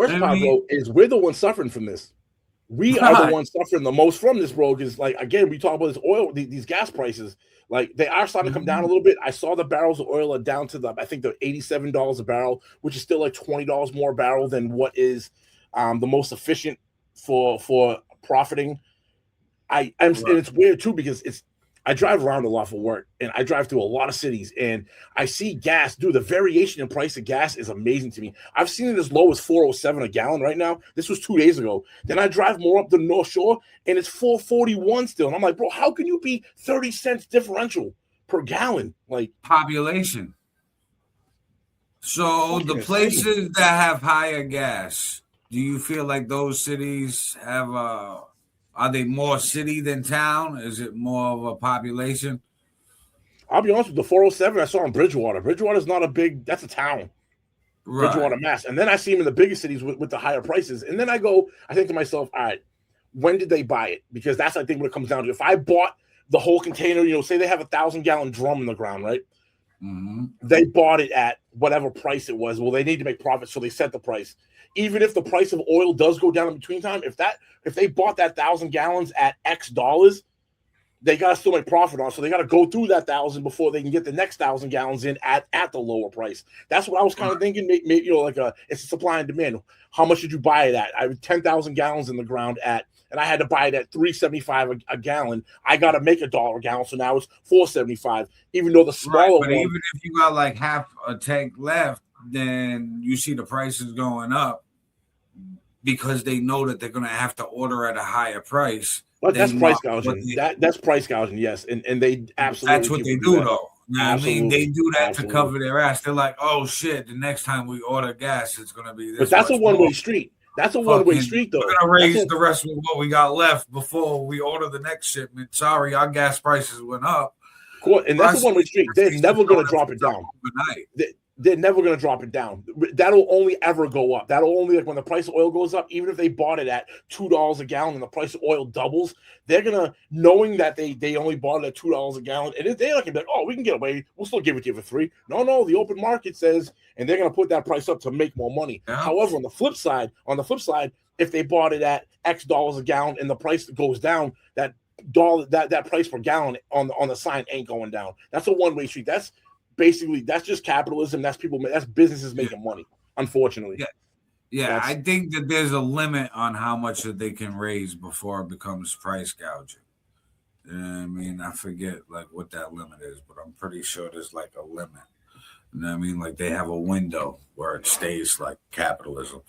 worst part, bro, is we're the ones suffering from this. We are the ones suffering the most from this, bro. Because, like, again, we talk about this oil, these gas prices. Like, they are starting to come down a little bit. I saw the barrels of oil are down to I think they're $87 a barrel, which is still like $20 more a barrel than what is the most efficient for profiting. And it's weird too because I drive around a lot for work, and I drive through a lot of cities, and I see gas. Dude, the variation in price of gas is amazing to me. I've seen it as low as $4.07 a gallon right now. This was 2 days ago. Then I drive more up the North Shore, and it's $4.41 still. And I'm like, bro, how can you be 30 cents differential per gallon? Like, population. So the places that have higher gas, do you feel like those cities have are they more city than town? Is it more of a population? I'll be honest with you, the 407 I saw in Bridgewater. Bridgewater's not a big, that's a town. Right. Bridgewater, Mass. And then I see them in the bigger cities with the higher prices. And then I think to myself, all right, when did they buy it? Because that's, I think, what it comes down to. If I bought the whole container, say they have 1,000-gallon drum in the ground, right? Mm-hmm. They bought it at whatever price it was. Well, they need to make profit, so they set the price. Even if the price of oil does go down in between time, if they bought that 1,000 gallons at X dollars, they gotta still make profit on it. So they gotta go through that 1,000 before they can get the next 1,000 gallons in at the lower price. That's what I was kind of thinking. Maybe it's a supply and demand. How much did you buy it at? I have 10,000 gallons in the ground and I had to buy it at $3.75 a gallon. I gotta make $1 a gallon, so now it's $4.75. Even though the smaller but even if you got like half a tank left, then you see the prices going up because they know that they're going to have to order at a higher price. But that's price gouging. That's price gouging, yes. And they absolutely. That's what they do, though. You know what I mean? They do that to cover their ass. They're like, oh, shit, the next time we order gas, it's going to be this. But that's a one-way street. That's a one-way street, though. We're going to raise the rest of what we got left before we order the next shipment. Sorry, our gas prices went up. And that's a one-way street. They're never going to drop it down. They're never going to drop it down. That'll only ever go up. That'll only, like, when the price of oil goes up, even if they bought it at $2 a gallon and the price of oil doubles, they're going to, knowing that they only bought it at $2 a gallon, and they're not going to be like, oh, we can get away. We'll still give it to you for $3. No, the open market says, and they're going to put that price up to make more money. Yeah. However, on the flip side, if they bought it at X dollars a gallon and the price goes down, that price per gallon on the sign ain't going down. That's a one-way street. That's just capitalism. That's businesses making money, unfortunately. Yeah. I think that there's a limit on how much that they can raise before it becomes price gouging. You know what I mean? I forget like what that limit is, but I'm pretty sure there's like a limit. You know what I mean? Like they have a window where it stays like capitalism.